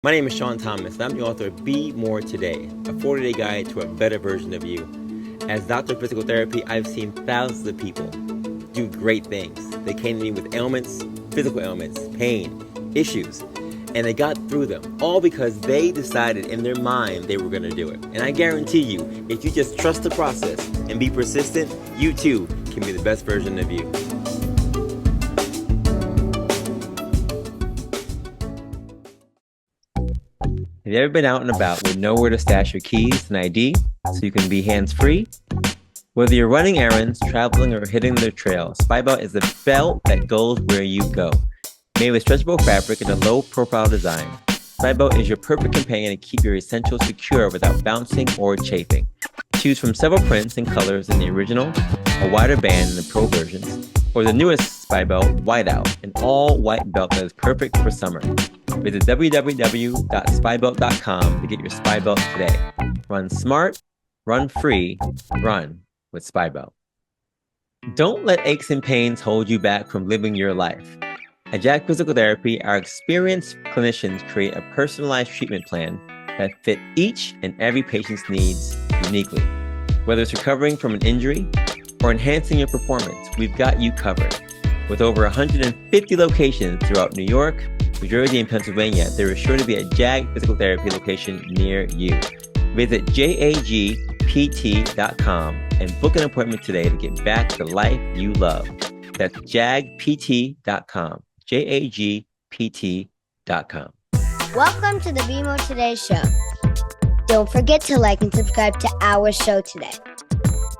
My name is Sean Thomas, and I'm the author of Be More Today, a 40-day guide to a better version of you. As doctor of physical therapy, I've seen thousands of people do great things. They came to me with ailments, physical ailments, pain, issues, and they got through them, all because they decided in their mind they were going to do it. And I guarantee you, if you just trust the process and be persistent, you too can be the best version of you. Have you ever been out and about with nowhere to stash your keys and ID so you can be hands-free? Whether you're running errands, traveling, or hitting the trail, Spy Belt is the belt that goes where you go. Made with stretchable fabric and a low-profile design, Spy Belt is your perfect companion to keep your essentials secure without bouncing or chafing. Choose from several prints and colors in the original, a wider band in the Pro versions, or the newest Spy Belt, Whiteout, an all-white belt that is perfect for summer. Visit www.spybelt.com to get your Spy Belt today. Run smart, run free, run with Spy Belt. Don't let aches and pains hold you back from living your life. At Jack Physical Therapy, our experienced clinicians create a personalized treatment plan that fit each and every patient's needs uniquely. Whether it's recovering from an injury or enhancing your performance, we've got you covered. With over 150 locations throughout New York, New Jersey, and Pennsylvania, there is sure to be a Jag Physical Therapy location near you. Visit jagpt.com and book an appointment today to get back the life you love. That's jagpt.com, jagpt.com. Welcome to the Be More Today show. Don't forget to like and subscribe to our show today.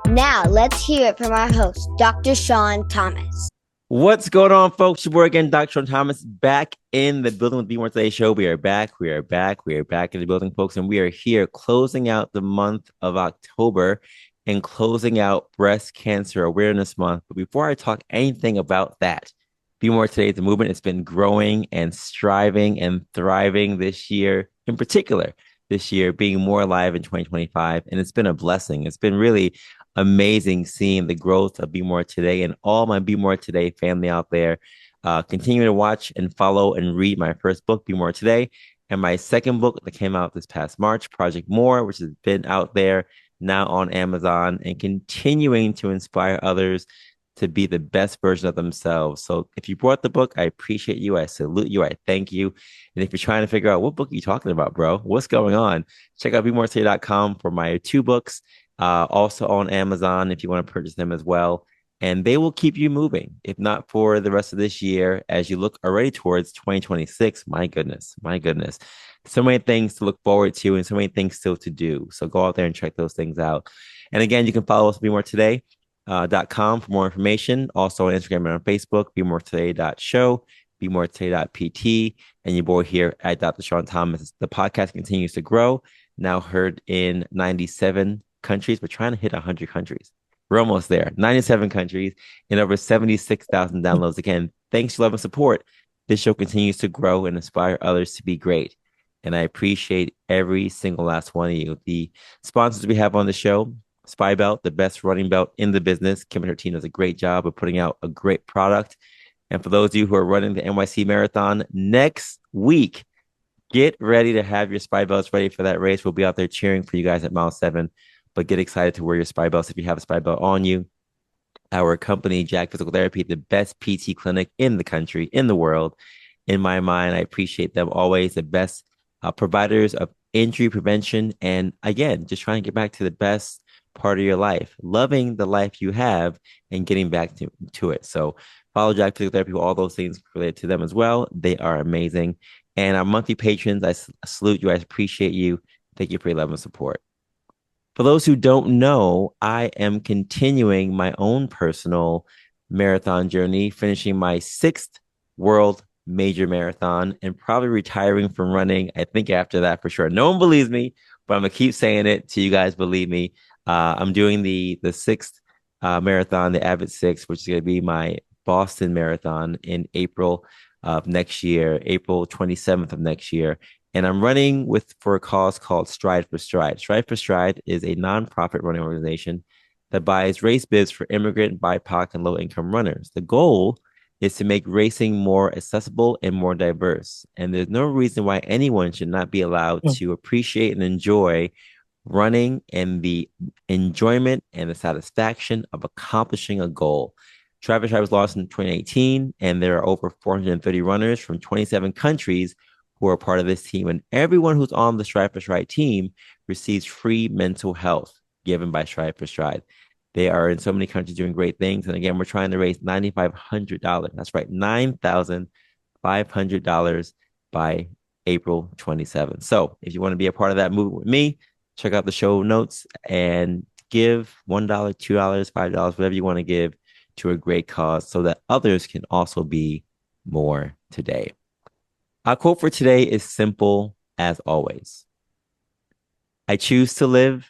Now, let's hear it from our host, Dr. Sean Thomas. What's going on, folks? Your boy again, Dr. Sean Thomas, back in the building with Be More Today show. We are back in the building, folks, and we are here closing out the month of October and closing out Breast Cancer Awareness Month. But before I talk anything about that, Be More Today is a movement. It's been growing and striving and thriving this year, in particular, this year being more alive in 2025. And it's been a blessing. It's been really amazing seeing the growth of Be More Today and all my Be More Today family out there. Continue to watch and follow and read my first book, Be More Today, and my second book that came out this past March, Project More, which has been out there now on Amazon and continuing to inspire others to be the best version of themselves. So if you bought the book, I appreciate you. I salute you. I thank you. And if you're trying to figure out what book are you talking about, bro, what's going on, check out BeMoreToday.com for my two books. Also on Amazon if you want to purchase them as well. And they will keep you moving, if not for the rest of this year, as you look already towards 2026. My goodness. So many things to look forward to and so many things still to do. So go out there and check those things out. And again, you can follow us at BeMoreToday.com for more information. Also on Instagram and on Facebook, BeMoreToday.show, BeMoreToday.pt, and your boy here at Dr. Sean Thomas. The podcast continues to grow, now heard in 97 countries. We're trying to hit 100 countries. We're almost there. 97 countries and over 76,000 downloads. Again, thanks for love and support. This show continues to grow and inspire others to be great. And I appreciate every single last one of you. The sponsors we have on the show, Spy Belt, the best running belt in the business. Kim and her team does a great job of putting out a great product. And for those of you who are running the NYC Marathon next week, get ready to have your Spy Belts ready for that race. We'll be out there cheering for you guys at mile 7. But get excited to wear your Spy Belts if you have a Spy Belt on you. Our company, Jack Physical Therapy, the best PT clinic in the country, in the world. In my mind, I appreciate them always. The best providers of injury prevention. And again, just trying to get back to the best part of your life, loving the life you have and getting back to it. So follow Jack Physical Therapy, all those things related to them as well. They are amazing. And our monthly patrons, I salute you. I appreciate you. Thank you for your love and support. For those who don't know, I am continuing my own personal marathon journey, finishing my 6th world major marathon and probably retiring from running, I think, after that for sure. No one believes me, but I'm going to keep saying it till you guys believe me. I'm doing the 6th marathon, the Avid 6, which is going to be my Boston Marathon in April of next year, April 27th of next year. And I'm running for a cause called Stride for Stride. Stride for Stride is a nonprofit running organization that buys race bibs for immigrant, BIPOC, and low-income runners. The goal is to make racing more accessible and more diverse. And there's no reason why anyone should not be allowed to appreciate and enjoy running and the enjoyment and the satisfaction of accomplishing a goal. Travis Tribe was launched in 2018, and there are over 430 runners from 27 countries who are part of this team. And everyone who's on the Stride for Stride team receives free mental health given by Stride for Stride. They are in so many countries doing great things. And again, we're trying to raise $9,500. That's right, $9,500 by April 27th. So if you want to be a part of that movement with me, check out the show notes and give $1, $2, $5, whatever you want to give to a great cause so that others can also be more today. Our quote for today is simple as always. I choose to live.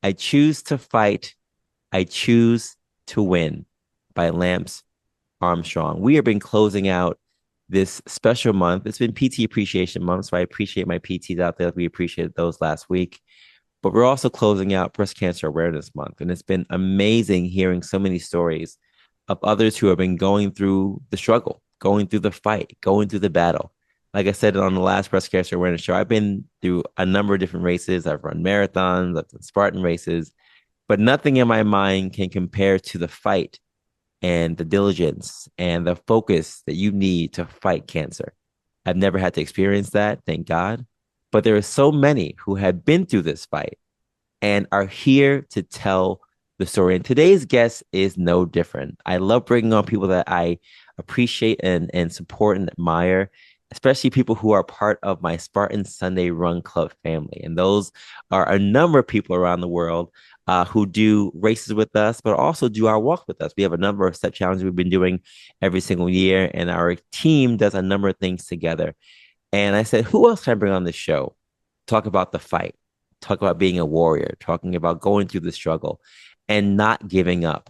I choose to fight. I choose to win by Lance Armstrong. We have been closing out this special month. It's been PT Appreciation Month, so I appreciate my PTs out there. We appreciated those last week. But we're also closing out Breast Cancer Awareness Month. And it's been amazing hearing so many stories of others who have been going through the struggle, going through the fight, going through the battle. Like I said on the last Breast Cancer Awareness show, I've been through a number of different races. I've run marathons, I've done Spartan races, but nothing in my mind can compare to the fight and the diligence and the focus that you need to fight cancer. I've never had to experience that, thank God. But there are so many who have been through this fight and are here to tell the story. And today's guest is no different. I love bringing on people that I appreciate and support and admire, especially people who are part of my Spartan Sunday Run Club family. And those are a number of people around the world who do races with us, but also do our walk with us. We have a number of step challenges we've been doing every single year, and our team does a number of things together. And I said, who else can I bring on this show? Talk about the fight, talk about being a warrior, talking about going through the struggle and not giving up.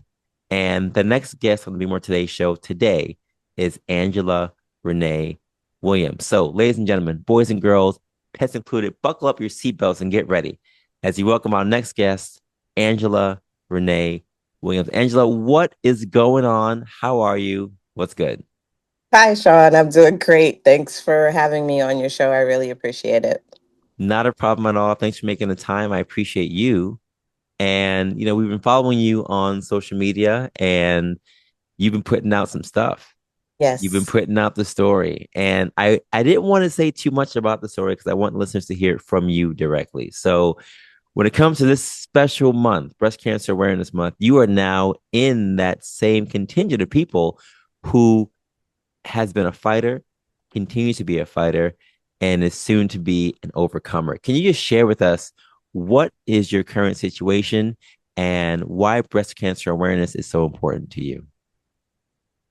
And the next guest on the Be More Today show today is Angela Renee Williams. So, ladies and gentlemen, boys and girls, pets included, buckle up your seatbelts and get ready as you welcome our next guest, Angela Renee Williams. Angela, what is going on? How are you? What's good? Hi, Sean. I'm doing great. Thanks for having me on your show. I really appreciate it. Not a problem at all. Thanks for making the time. I appreciate you. And, we've been following you on social media and you've been putting out some stuff. You've been Yes. putting out the story. And I didn't want to say too much about the story because I want listeners to hear it from you directly. So when it comes to this special month, Breast Cancer Awareness Month, you are now in that same contingent of people who has been a fighter, continues to be a fighter, and is soon to be an overcomer. Can you just share with us what is your current situation and why breast cancer awareness is so important to you?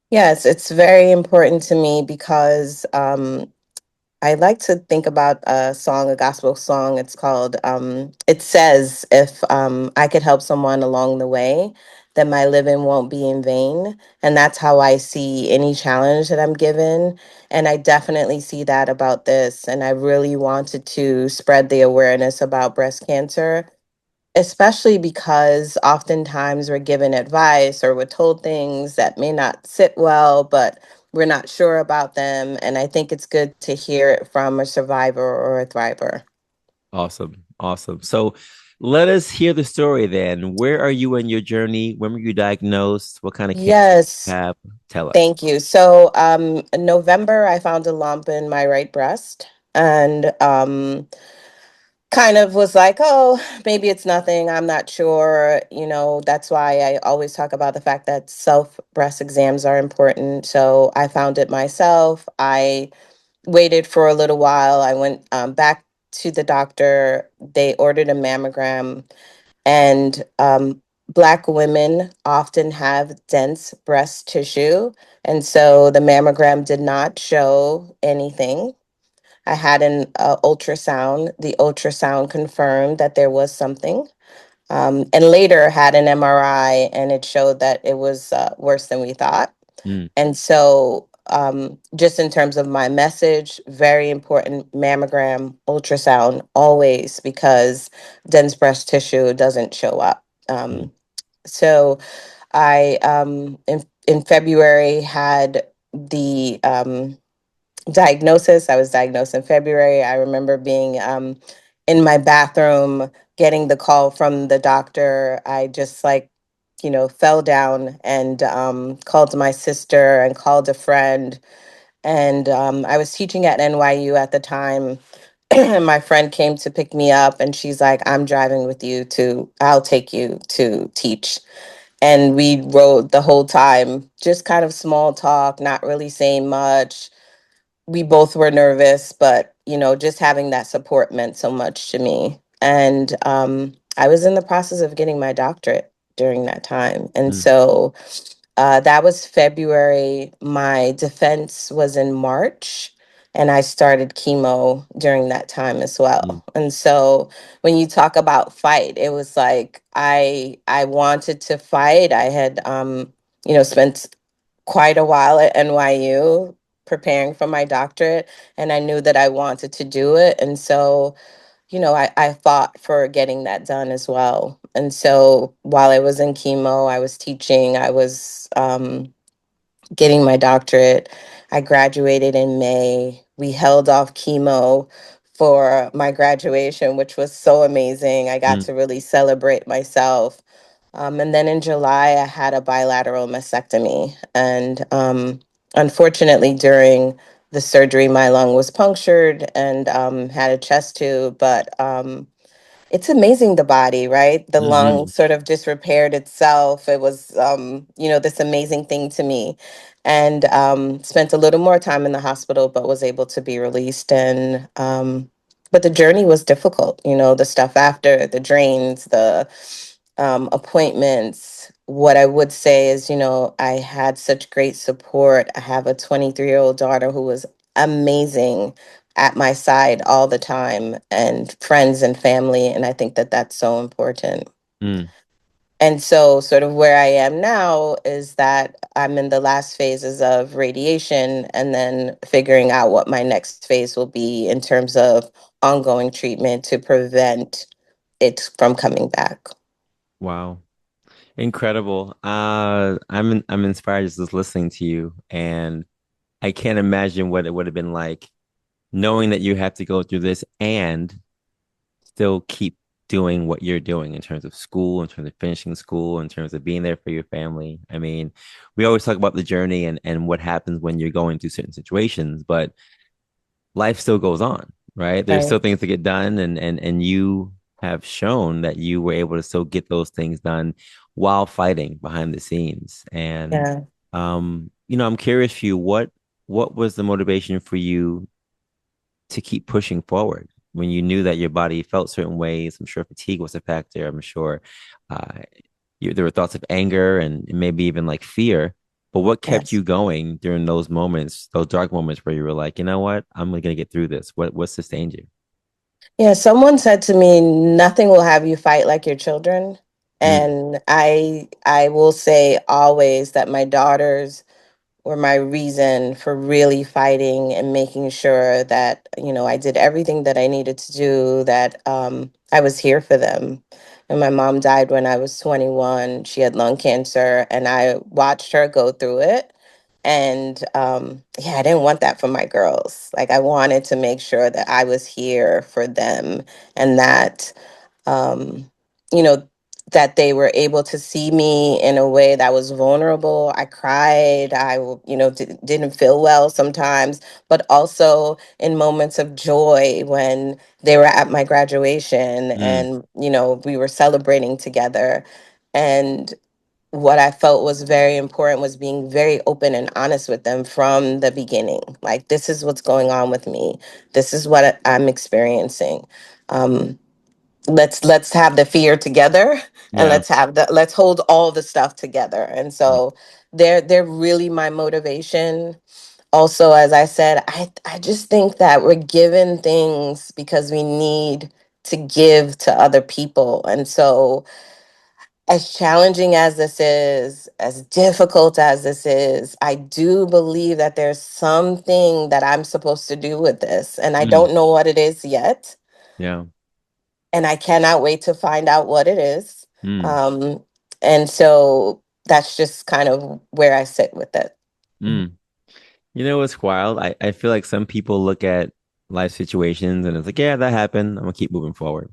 Yes, it's very important to me because I like to think about a song, a gospel song. It's called, it says, if I could help someone along the way, then my living won't be in vain. And that's how I see any challenge that I'm given. And I definitely see that about this. And I really wanted to spread the awareness about breast cancer, especially because oftentimes we're given advice or we're told things that may not sit well, but we're not sure about them. And I think it's good to hear it from a survivor or a thriver. Awesome. Awesome. So let us hear the story then. Where are you in your journey? When were you diagnosed? What kind of cancer you Yes, have? Tell us. thank you. So, in November, I found a lump in my right breast. And kind of was like, oh, maybe it's nothing. I'm not sure. That's why I always talk about the fact that self breast exams are important. So I found it myself. I waited for a little while. I went back to the doctor. They ordered a mammogram, and Black women often have dense breast tissue. And so the mammogram did not show anything. I had an ultrasound. The ultrasound confirmed that there was something, and later had an MRI, and it showed that it was worse than we thought. Mm, And so, just in terms of my message, very important mammogram, ultrasound, always, because dense breast tissue doesn't show up. mm, So, I in February had the diagnosis. I was diagnosed in February. I remember being in my bathroom, getting the call from the doctor. I just like, fell down and called my sister and called a friend. And I was teaching at NYU at the time. And my friend came to pick me up and she's like, I'm driving with you I'll take you to teach. And we rode the whole time, just kind of small talk, not really saying much. We both were nervous, but just having that support meant so much to me. And I was in the process of getting my doctorate during that time. And Mm, so that was February. My defense was in March, and I started chemo during that time as mm, well. And so when you talk about fight, it was like I wanted to fight. I had spent quite a while at NYU preparing for my doctorate, and I knew that I wanted to do it. And so I fought for getting that done as well. And so while I was in chemo, I was teaching, I was getting my doctorate. I graduated in May. We held off chemo for my graduation, which was so amazing. I got mm, to really celebrate myself. And then in July, I had a bilateral mastectomy. And unfortunately, during the surgery, my lung was punctured and had a chest tube. But it's amazing, the body, right? The lung mhm, sort of just repaired itself. It was, this amazing thing to me. And spent a little more time in the hospital, but was able to be released. And, but the journey was difficult, the stuff after, the drains, the appointments. What I would say is, I had such great support. I have a 23-year-old daughter who was amazing at my side all the time, and friends and family. And I think that that's so important. mm. And so, sort of where I am now is that I'm in the last phases of radiation and then figuring out what my next phase will be in terms of ongoing treatment to prevent it from coming back. Wow. Incredible. I'm inspired just listening to you, and I can't imagine what it would have been like knowing that you have to go through this and still keep doing what you're doing in terms of school, in terms of finishing school, in terms of being there for your family. I mean, we always talk about the journey and what happens when you're going through certain situations, but life still goes on, right? There's still Right. things to get done, and you have shown that you were able to still get those things done while fighting behind the scenes. And Yeah. I'm curious for you, what was the motivation for you to keep pushing forward when you knew that your body felt certain ways? I'm sure fatigue was a factor. I'm sure uh, there were thoughts of anger and maybe even like fear. But what kept Yes. you going during those moments, those dark moments where you were like, you know what, I'm gonna get through this? What sustained you? Yeah, someone said to me, nothing will have you fight like your children. Mm, And I will say always that my daughters were my reason for really fighting and making sure that, I did everything that I needed to do, that I was here for them. And my mom died when I was 21. She had lung cancer, and I watched her go through it. And yeah, I didn't want that for my girls. Like, I wanted to make sure that I was here for them, and that um, you know, that they were able to see me in a way that was vulnerable. I cried. Didn't feel well sometimes, but also in moments of joy when they were at my graduation mm, and, we were celebrating together. And what I felt was very important was being very open and honest with them from the beginning. Like, this is what's going on with me. This is what I'm experiencing. Um, let's have the fear together, and yeah. let's hold all the stuff together. And Mm, so they're really my motivation. Also, as I said, I just think that we're given things because we need to give to other people. And so, as challenging as this is, as difficult as this is, I do believe that there's something that I'm supposed to do with this, and I mm, don't know what it is yet, yeah. and I cannot wait to find out what it is. Mm, Um, and so that's just kind of where I sit with it. Mm. You know what's wild? I feel like some people look at life situations and it's like, yeah, that happened. I'm gonna keep moving forward.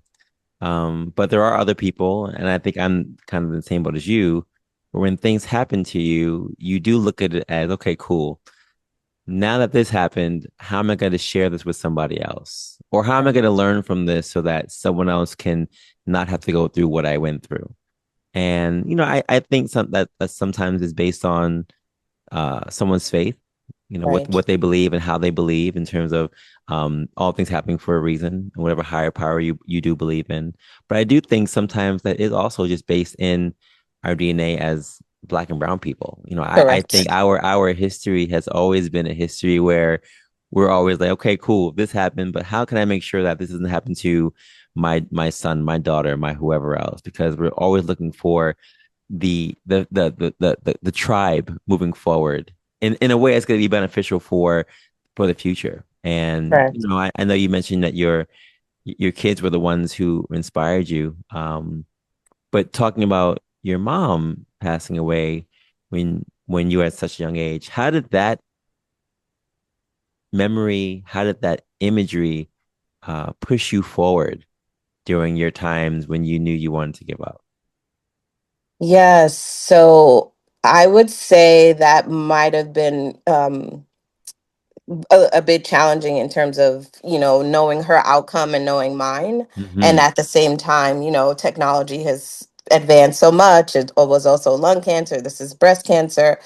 But there are other people, and I think I'm kind of in the same boat as you, where when things happen to you, you do look at it as, okay, cool. Now that this happened, how am I going to share this with somebody else? Or how am I Right. going to learn from this so that someone else can not have to go through what I went through? And, I think that sometimes is based on someone's faith, what Right. they believe and how they believe in terms of all things happening for a reason, and whatever higher power you do believe in. But I do think sometimes that is also just based in our DNA as Black and brown people. I think Correct. our history has always been a history where we're always like, okay, cool, this happened, but how can I make sure that this doesn't happen to my son, my daughter, my whoever else? Because we're always looking for the tribe moving forward in a way that's going to be beneficial for the future. And Correct. I know you mentioned that your kids were the ones who inspired you. But talking about your mom passing away when you were at such a young age, how did that memory, how did that imagery push you forward during your times when you knew you wanted to give up? Yes. So I would say that might have been a bit challenging in terms of, knowing her outcome and knowing mine. And Hmm. at the same time, technology has advanced so much. It was also lung cancer. This is breast cancer.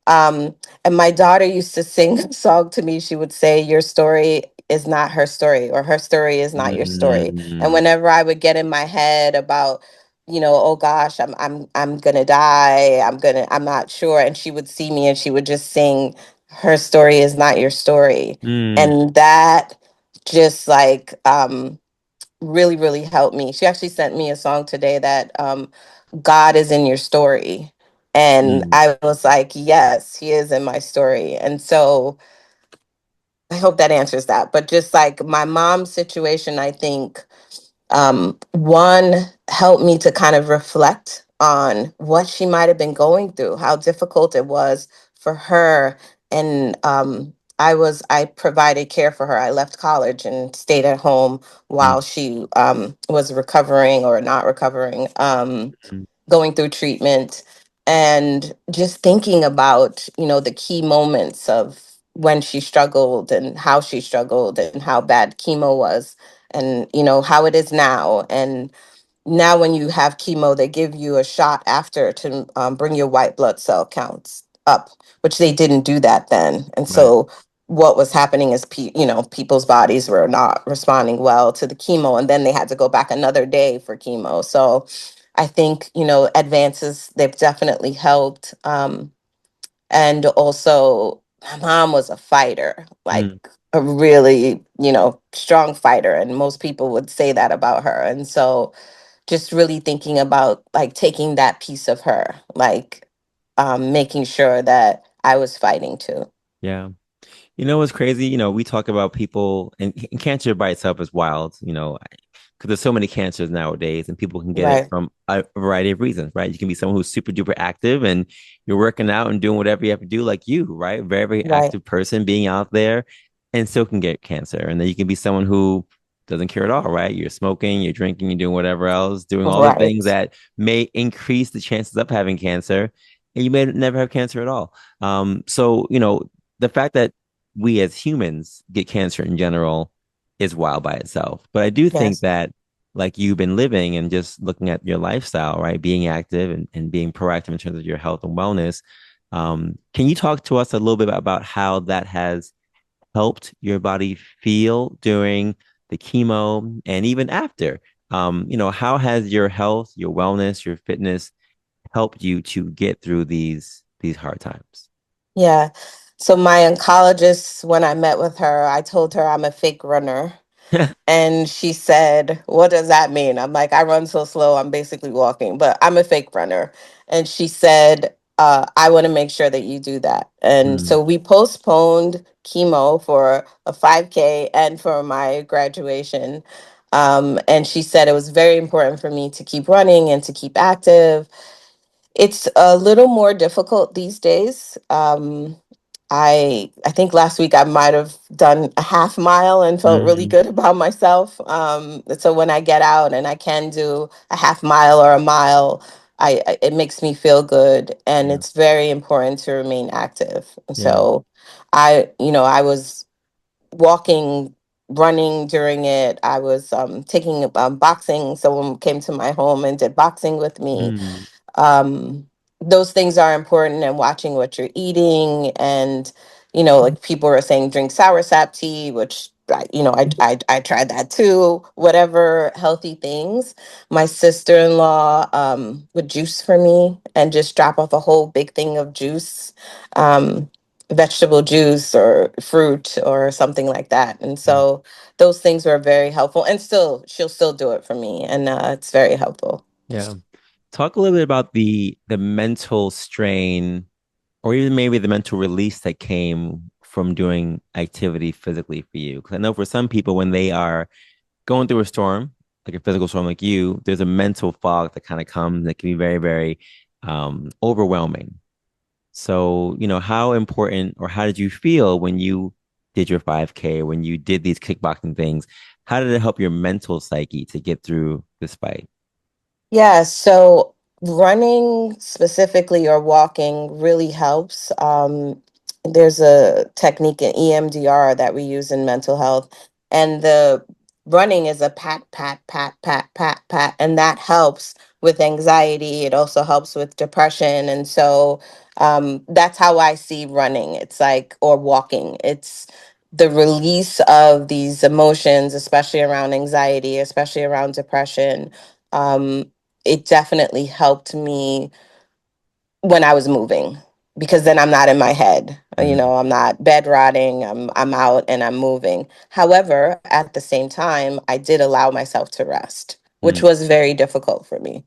Um, and my daughter used to sing a song to me. She would say, "Your story is not her story, or her story is not your story." And Mm-hmm. whenever I would get in my head about, oh gosh, I'm gonna die. I'm not sure. And she would see me and she would just sing, "Her story is not your story." Mm, And that just like really, really helped me. She actually sent me a song today that God is in your story. And mm, I was like, yes, he is in my story. And so I hope that answers that. But just like my mom's situation, I think one helped me to kind of reflect on what she might have been going through, how difficult it was for her. And I provided care for her. I left college and stayed at home mm, while she was recovering or not recovering. mm, Going through treatment and just thinking about, the key moments of when she struggled and how she struggled and how bad chemo was and, how it is now. And now when you have chemo, they give you a shot after to bring your white blood cell counts up, which they didn't do that then. And right. so what was happening is people's bodies were not responding well to the chemo, and then they had to go back another day for chemo. So I think, advances, they've definitely helped. And also, my mom was a fighter, like Mm, a really, strong fighter. And most people would say that about her. And so just really thinking about like taking that piece of her, like making sure that I was fighting too. yeah. You know what's crazy? We talk about people, and cancer by itself is wild, because there's so many cancers nowadays, and people can get it Right, from a variety of reasons, right? You can be someone who's super duper active and you're working out and doing whatever you have to do, like you, right? Very, very right, active person being out there and still can get cancer. And then you can be someone who doesn't care at all, right? You're smoking, you're drinking, you're doing whatever else, doing all the things right. that may increase the chances of having cancer, and you may never have cancer at all. So, the fact that we as humans get cancer in general is wild by itself. But I do think Yes. that, like you've been living and just looking at your lifestyle, right? Being active and being proactive in terms of your health and wellness. Can you talk to us a little bit about how that has helped your body feel during the chemo and even after? How has your health, your wellness, your fitness helped you to get through these hard times? Yeah. So my oncologist, when I met with her, I told her I'm a fake runner. And she said, "What does that mean?" I'm like, "I run so slow, I'm basically walking, but I'm a fake runner." And she said, "I want to make sure that you do that." And Mm, so we postponed chemo for a 5K and for my graduation. And she said it was very important for me to keep running and to keep active. It's a little more difficult these days. I think last week I might have done a half mile and felt really Hmm. good about myself. So when I get out and I can do a half mile or a mile, it makes me feel good, and Yeah. it's very important to remain active. Yeah. So I was walking, running during it. I was taking boxing. Someone came to my home and did boxing with me. Mm. um those things are important, and watching what you're eating. And like people are saying, drink soursop tea, which I tried that too. Whatever healthy things. My sister-in-law would juice for me and just drop off a whole big thing of juice, um vegetable juice or fruit or something like that. And Yeah. so those things were very helpful, and still she'll still do it for me, and it's very helpful. Yeah. Talk a little bit about the mental strain or even maybe the mental release that came from doing activity physically for you. Because I know for some people, when they are going through a storm, like a physical storm like you, there's a mental fog that kind of comes that can be very, very overwhelming. So, how important or how did you feel when you did your 5K, when you did these kickboxing things? How did it help your mental psyche to get through this fight? Yeah, so running specifically or walking really helps. There's a technique in EMDR that we use in mental health, and the running is a pat, pat, pat, pat, pat, pat, and that helps with anxiety. It also helps with depression. And so that's how I see running. It's like, or walking. It's the release of these emotions, especially around anxiety, especially around depression. It definitely helped me when I was moving, because then I'm not in my head. Mhm. I'm not bed rotting. I'm out and I'm moving. However, at the same time, I did allow myself to rest, which Mm. was very difficult for me.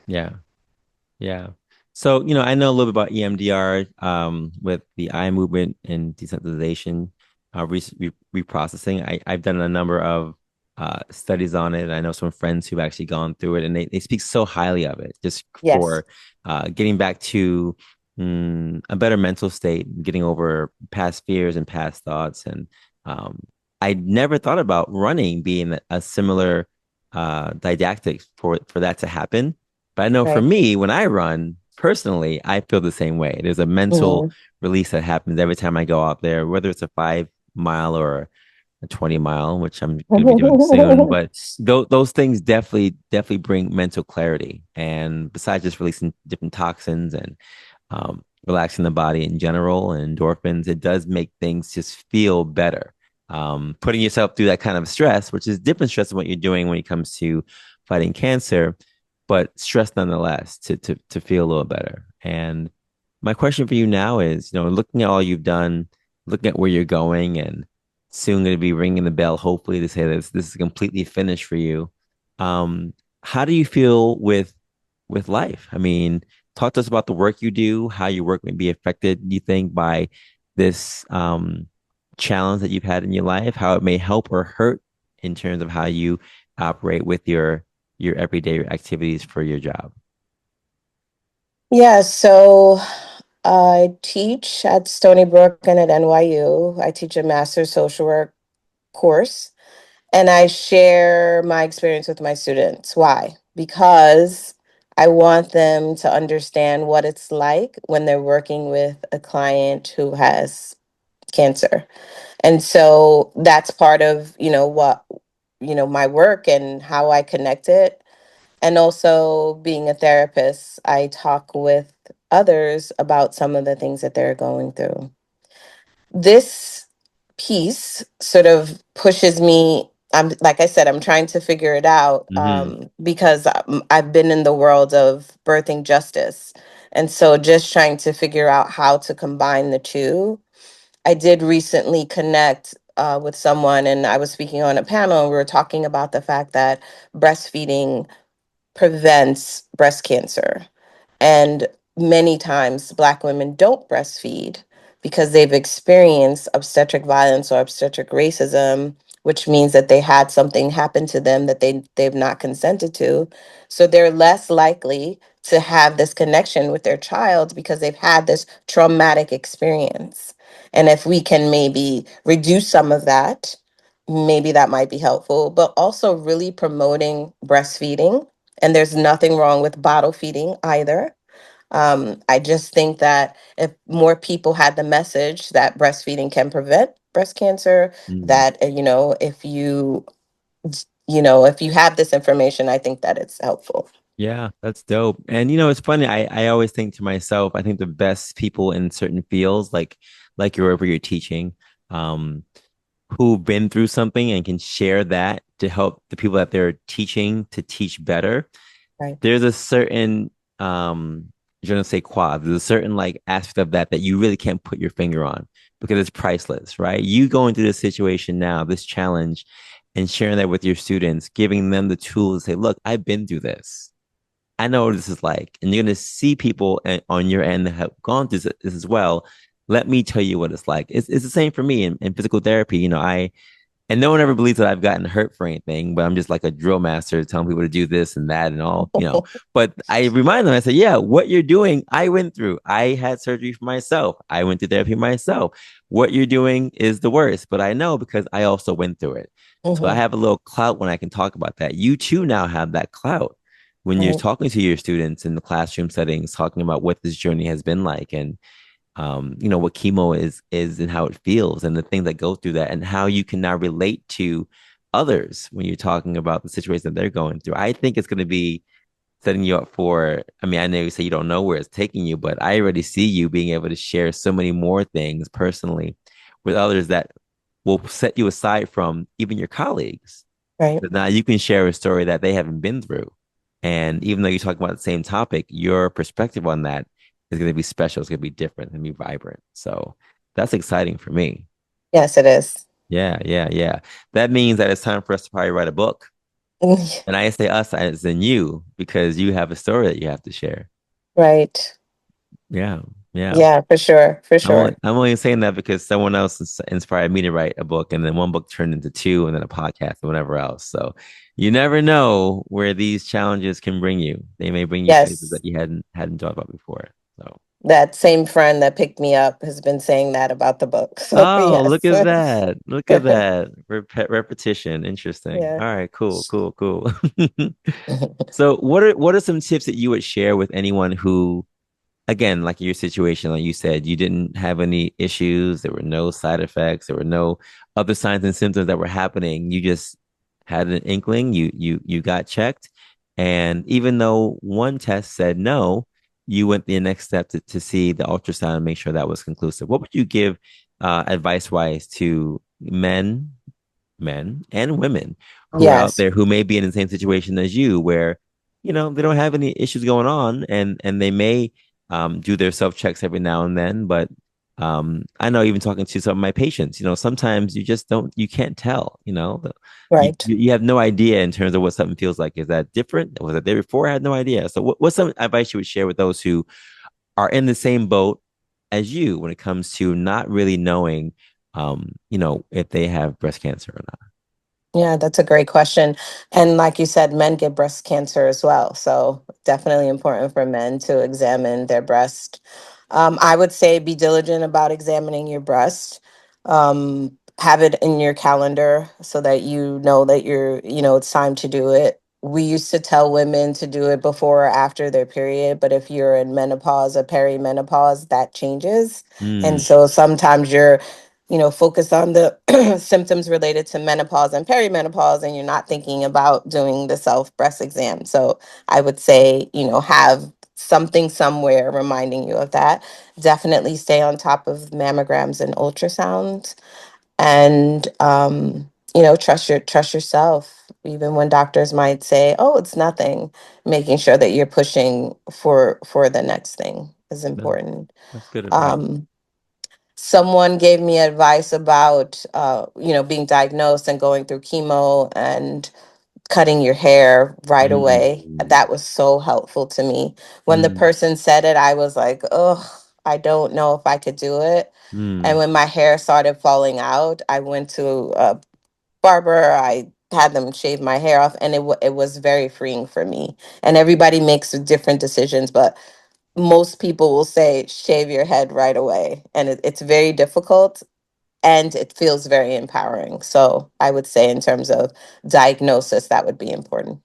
Yeah. Yeah. So, I know a little bit about EMDR with the eye movement and desensitization, reprocessing. I've done a number of studies on it. I know some friends who've actually gone through it and they speak so highly of it just Yes. for getting back to a better mental state, getting over past fears and past thoughts. And um, I never thought about running being a similar didactic for that to happen. But I know for Right. me, when I run personally, I feel the same way. There's a mental Hmm. release that happens every time I go out there, whether it's a 5 mile or a 20 mile, which I'm going to be doing soon. But those things definitely bring mental clarity. And besides just releasing different toxins and relaxing the body in general and endorphins, it does make things just feel better. Putting yourself through that kind of stress, which is different stress than what you're doing when it comes to fighting cancer, but stress nonetheless to feel a little better. And my question for you now is, looking at all you've done, looking at where you're going, and soon going to be ringing the bell, hopefully to say this is completely finished for you. Um, how do you feel with life? I mean, talk to us about the work you do, how your work may be affected, you think, by this challenge that you've had in your life, how it may help or hurt in terms of how you operate with your everyday activities for your job. Yeah, so I teach at Stony Brook and at NYU. I teach a master's social work course. And I share my experience with my students. Why? Because I want them to understand what it's like when they're working with a client who has cancer. And so that's part of, my work and how I connect it. And also being a therapist, I talk with others about some of the things that they're going through. This piece sort of pushes me. I'm like I said, I'm trying to figure it out, Hmm. because I've been in the world of birthing justice, and so just trying to figure out how to combine the two. I did recently connect with someone, and I was speaking on a panel, and we were talking about the fact that breastfeeding prevents breast cancer. And many times, Black women don't breastfeed because they've experienced obstetric violence or obstetric racism, which means that they had something happen to them that they've not consented to. So they're less likely to have this connection with their child because they've had this traumatic experience. And if we can maybe reduce some of that, maybe that might be helpful, but also really promoting breastfeeding. And there's nothing wrong with bottle feeding either. I just think that if more people had the message that breastfeeding can prevent breast cancer, Mm. that, if you have this information, I think that it's helpful. Yeah, that's dope. And it's funny. I always think to myself, I think the best people in certain fields, like wherever you're teaching, um, who've been through something and can share that to help the people that they're teaching to teach better. Right. There's a certain je ne sais quoi. There's a certain like aspect of that that you really can't put your finger on because it's priceless, right? You going through this situation now, this challenge, and sharing that with your students, giving them the tools to say, look, I've been through this. I know what this is like. And you're going to see people on your end that have gone through this as well. Let me tell you what it's like. It's the same for me in physical therapy. And no one ever believes that I've gotten hurt for anything, but I'm just like a drill master telling people to do this and that and all. But I remind them, I say, yeah, what you're doing, I went through. I had surgery for myself. I went through therapy myself. What you're doing is the worst, but I know because I also went through it. So I Hmm. have a little clout when I can talk about that. You too now have that clout when you're Right. talking to your students in the classroom settings, talking about what this journey has been like and what chemo is and how it feels and the things that go through that and how you can now relate to others when you're talking about the situation that they're going through. I think it's going to be setting you up for, I mean, I know you say you don't know where it's taking you, but I already see you being able to share so many more things personally with others that will set you aside from even your colleagues. Right. But now you can share a story that they haven't been through. And even though you're talking about the same topic, your perspective on that is going to be special. It's going to be different and be vibrant. So that's exciting for me. Yes, it is. Yeah, yeah, yeah. That means that it's time for us to probably write a book. And I say us as in you because you have a story that you have to share. Right. Yeah, yeah. Yeah, for sure. For I'm only sure. I'm only saying that because someone else inspired me to write a book, and then one book turned into two, and then a podcast and whatever else. So you never know where these challenges can bring you. They may bring you places Yes. that you hadn't thought about before. So That same friend that picked me up has been saying that about the book. So oh, look yes. at that! Look at that! Repetition. Interesting. Yeah. All right, cool, cool, cool. So what are some tips that you would share with anyone who again, like your situation, like you said, you didn't have any issues. There were no side effects. There were no other signs and symptoms that were happening. You just had an inkling. You got checked, and even though one test said no, you went the next step to see the ultrasound and make sure that was conclusive. What would you give advice wise to men and women who are out Yes. there who may be in the same situation as you, where they don't have any issues going on, and they may do their self checks every now and then. But I know even talking to some of my patients, sometimes you just don't, you can't tell. You, Right. you have no idea in terms of what something feels like. Is that different? Was it there before? I had no idea. So what's some advice you would share with those who are in the same boat as you when it comes to not really knowing, if they have breast cancer or not? Yeah, that's a great question. And like you said, men get breast cancer as well. So definitely important for men to examine their breast. I would say be diligent about examining your breast. Have it in your calendar so that you know that it's time to do it. We used to tell women to do it before or after their period, but if you're in menopause or perimenopause, that changes. And Mm, so sometimes you're focus on the symptoms related to menopause and perimenopause, and you're not thinking about doing the self breast exam. So I would say, have something somewhere reminding you of that. Definitely stay on top of mammograms and ultrasounds, and trust yourself. Even when doctors might say, "Oh, it's nothing," making sure that you're pushing for the next thing is no, important. that's good advice. Um, Someone gave me advice about being diagnosed and going through chemo and cutting your hair right away. Mm, That was so helpful to me. When the mm, person said it, I was like, oh, I don't know if I could do it. And mm, when my hair started falling out, I went to a barber. I had them shave my hair off, and it was very freeing for me. And everybody makes different decisions, but most people will say shave your head right away, and it's very difficult, and it feels very empowering. So I would say, in terms of diagnosis, that would be important.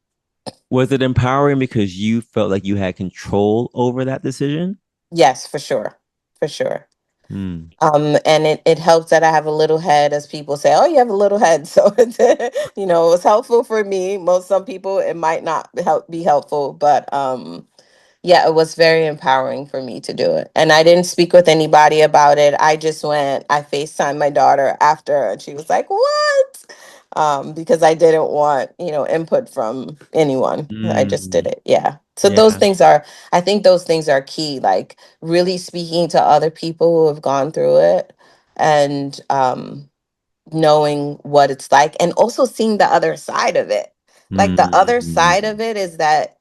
Was it empowering because you felt like you had control over that decision? Yes, for sure. For sure. Hmm. And it helps that I have a little head, as people say, oh, you have a little head. So it was helpful for me. Some people, it might not be helpful, but yeah, it was very empowering for me to do it. And I didn't speak with anybody about it. I FaceTimed my daughter after, and she was like, what? Because I didn't want, input from anyone. I just did Mm. it. Yeah. So Yeah. I think those things are key, like really speaking to other people who have gone through it, and knowing what it's like, and also seeing the other side of it. Like, the other side Mm. of it is that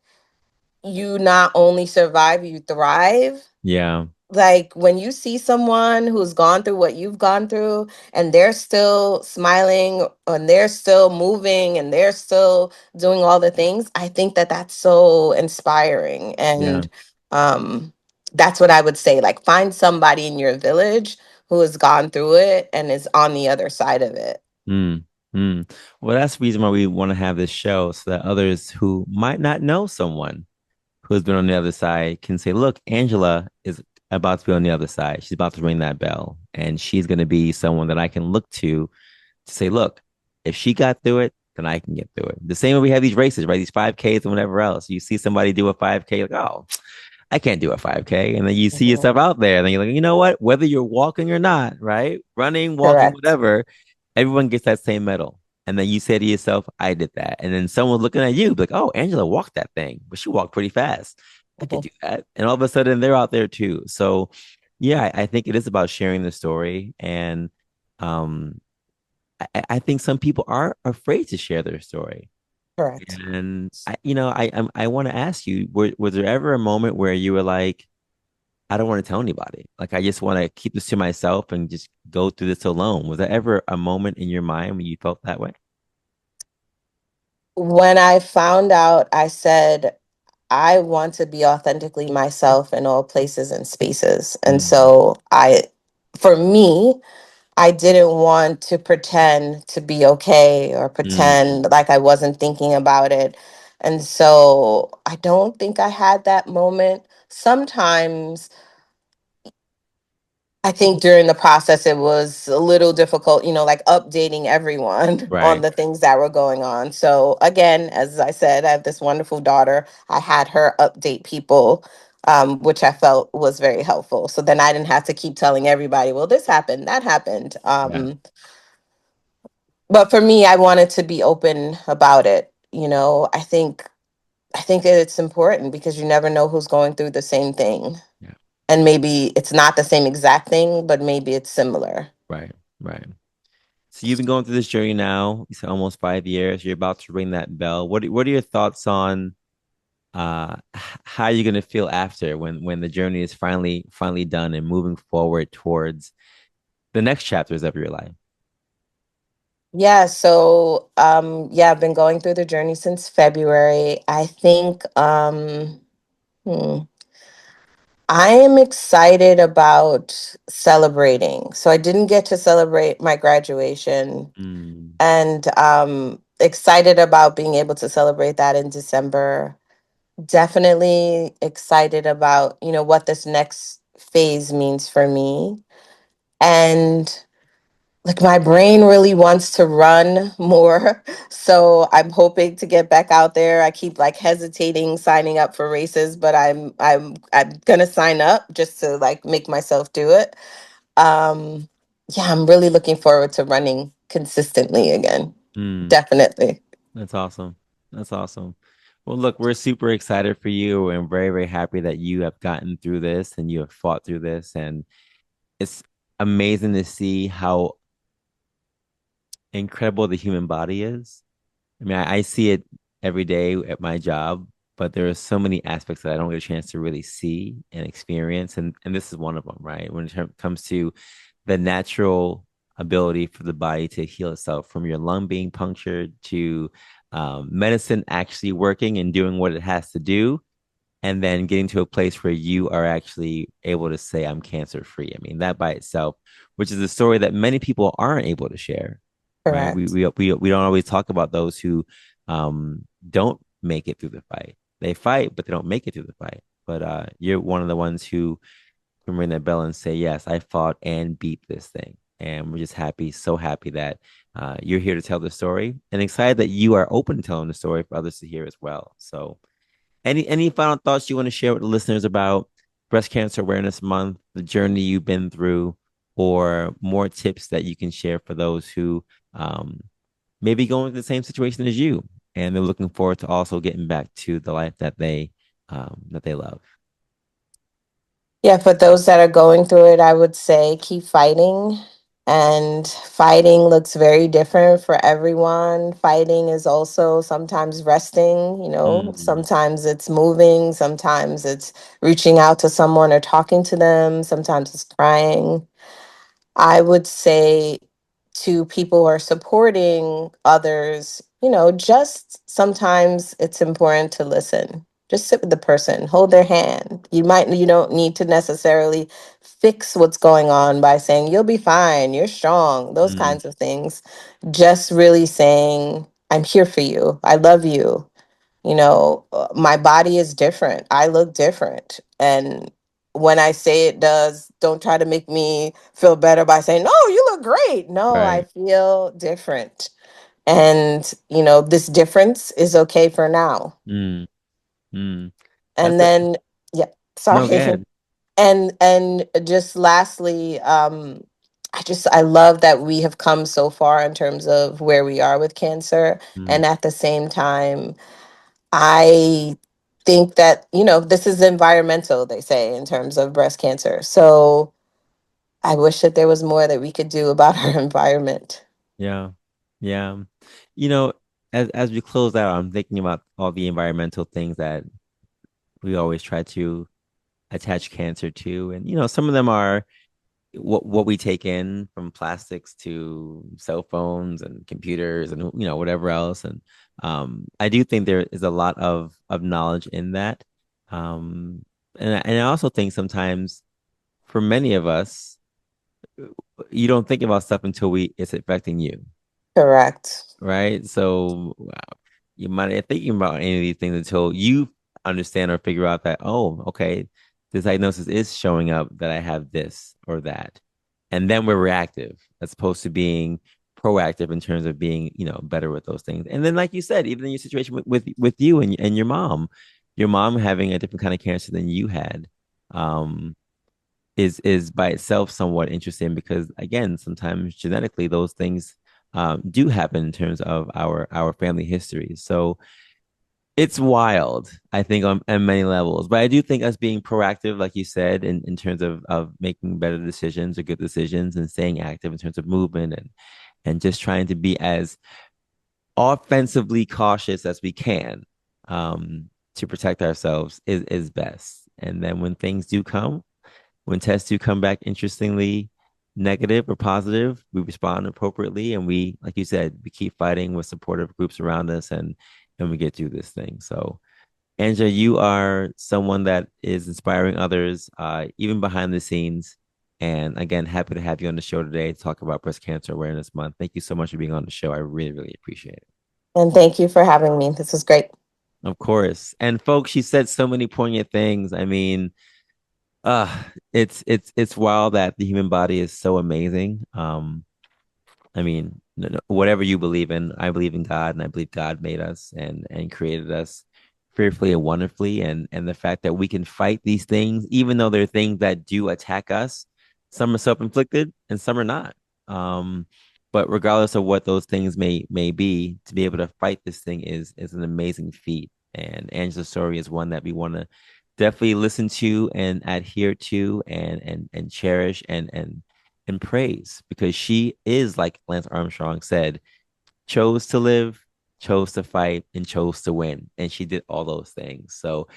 you not only survive, you thrive. Yeah. Like, when you see someone who's gone through what you've gone through, and they're still smiling, and they're still moving, and they're still doing all the things, I think that that's so inspiring. Yeah. And that's what I would say. Like, find somebody in your village who has gone through it and is on the other side of it. Mm. Mm. Well, that's the reason why we want to have this show so that others who might not know someone who's been on the other side can say, look, Angela is about to be on the other side. She's about to ring that bell. And she's going to be someone that I can look to say, look, if she got through it, then I can get through it. The same way we have these races, right? These 5Ks and whatever else. You see somebody do a 5K, like, oh, I can't do a 5K. And then you see Mhm. yourself out there, and then you're like, you know what? Whether you're walking or not, right? Running, walking, Correct. whatever, everyone gets that same medal. And then you say to yourself, I did that. And then someone's looking at you, like, oh, Angela walked that thing, but she walked pretty fast. I could Mhm. do that. And all of a sudden they're out there too. So yeah, I think it is about sharing the story. And um, I think some people are afraid to share their story. Correct. And I want to ask you, was there ever a moment where you were like, I don't want to tell anybody. Like, I just want to keep this to myself and just go through this alone. Was there ever a moment in your mind when you felt that way? When I found out, I said, I want to be authentically myself in all places and spaces. And Mm, so for me, I didn't want to pretend to be okay, or mm, pretend like I wasn't thinking about it. And so I don't think I had that moment. Sometimes I think during the process, it was a little difficult, like updating everyone on right. the things that were going on. So, again, as I said, I have this wonderful daughter. I had her update people, which I felt was very helpful. So then I didn't have to keep telling everybody, well, this happened, that happened. Yeah. But for me, I wanted to be open about it. I think that it's important, because you never know who's going through the same thing. Yeah. And maybe it's not the same exact thing, but maybe it's similar. Right. Right. So you've been going through this journey now. You said almost 5 years. You're about to ring that bell. What are your thoughts on how you're gonna feel after when the journey is finally done and moving forward towards the next chapters of your life? Yeah, so yeah, I've been going through the journey since February. I think hmm, I am excited about celebrating. So I didn't get to celebrate my graduation, Mm, and excited about being able to celebrate that in December. Definitely excited about, what this next phase means for me. And like, my brain really wants to run more. So I'm hoping to get back out there. I keep like hesitating signing up for races, but I'm gonna sign up just to like make myself do it. Um yeah, I'm really looking forward to running consistently again. mm. Definitely. That's awesome. That's awesome. Well, look, we're super excited for you and very happy that you have gotten through this and you have fought through this. And it's amazing to see how incredible the human body is. I mean, I see it every day at my job, but there are so many aspects that I don't get a chance to really see and experience. And this is one of them, right? When it comes to the natural ability for the body to heal itself, from your lung being punctured to medicine actually working and doing what it has to do, and then getting to a place where you are actually able to say, I'm cancer free. I mean, that by itself, which is a story that many people aren't able to share, right? Correct. We don't always talk about those who don't make it through the fight. They fight, but they don't make it through the fight. But you're one of the ones who can ring that bell and say, yes, I fought and beat this thing. And we're just happy, so happy that you're here to tell the story, and excited that you are open to telling the story for others to hear as well. So any final thoughts you want to share with the listeners about Breast Cancer Awareness Month, the journey you've been through, or more tips that you can share for those who may be going through the same situation as you, and they're looking forward to also getting back to the life that they love? Yeah, for those that are going through it, I would say keep fighting. And fighting looks very different for everyone. Fighting is also sometimes resting, Mm, sometimes it's moving, sometimes it's reaching out to someone or talking to them, sometimes it's crying. I would say to people who are supporting others, just sometimes it's important to listen. Just sit with the person, hold their hand. You don't need to necessarily fix what's going on by saying, you'll be fine, you're strong, those mm, kinds of things. Just really saying, I'm here for you, I love you. My body is different. I look different. And when I say it does, don't try to make me feel better by saying, no, you look great. No, I right. feel different. And, this difference is okay for now. Mm, mm. And That's it. then, yeah, No, go sorry. ahead. And just lastly, I love that we have come so far in terms of where we are with cancer. Mm, And at the same time, I think that, this is environmental, they say, in terms of breast cancer. So I wish that there was more that we could do about our environment. yeah, yeah. You know, as we close out, I'm thinking about all the environmental things that we always try to attach cancer to, and some of them are what we take in, from plastics to cell phones and computers and whatever else. And I do think there is a lot of knowledge in that. um and I also think sometimes, for many of us, you don't think about stuff until we it's affecting you, Correct. right? So you might not thinking about any of these things until you understand or figure out that, oh, okay, this diagnosis is showing up that I have this or that. And then we're reactive as opposed to being proactive in terms of being, better with those things. And then, like you said, even in your situation with you and your mom having a different kind of cancer than you had, um, is by itself somewhat interesting, because again, sometimes genetically those things do happen in terms of our family history. So it's wild, I think, on many levels. But I do think us being proactive, like you said, in terms of making better decisions or good decisions, and staying active in terms of movement, and just trying to be as offensively cautious as we can, to protect ourselves, is best. And then when things do come, when tests do come back interestingly negative or positive, we respond appropriately, and we, like you said, we keep fighting with supportive groups around us, and we get through this thing. So, Angela, you are someone that is inspiring others, even behind the scenes. And again, happy to have you on the show today to talk about Breast Cancer Awareness Month. Thank you so much for being on the show. I really, really appreciate it. And thank you for having me. This was great. Of course. And folks, she said so many poignant things. I mean, it's wild that the human body is so amazing. I mean, whatever you believe in, I believe in God, and I believe God made us and created us fearfully and wonderfully. And the fact that we can fight these things, even though they're things that do attack us, some are self-inflicted and some are not. Um, but regardless of what those things may be, to be able to fight this thing is an amazing feat. And Angela's story is one that we want to definitely listen to and adhere to, and cherish, and praise, because she is, like Lance Armstrong said, chose to live, chose to fight, and chose to win. And she did all those things. So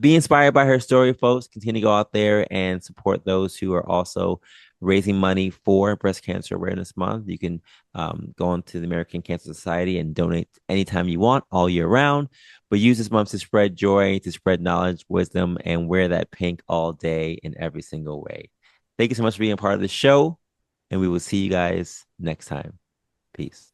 be inspired by her story, folks. Continue to go out there and support those who are also raising money for Breast Cancer Awareness Month. You can go on to the American Cancer Society and donate anytime you want, all year round. But use this month to spread joy, to spread knowledge, wisdom, and wear that pink all day in every single way. Thank you so much for being a part of the show, and we will see you guys next time. Peace.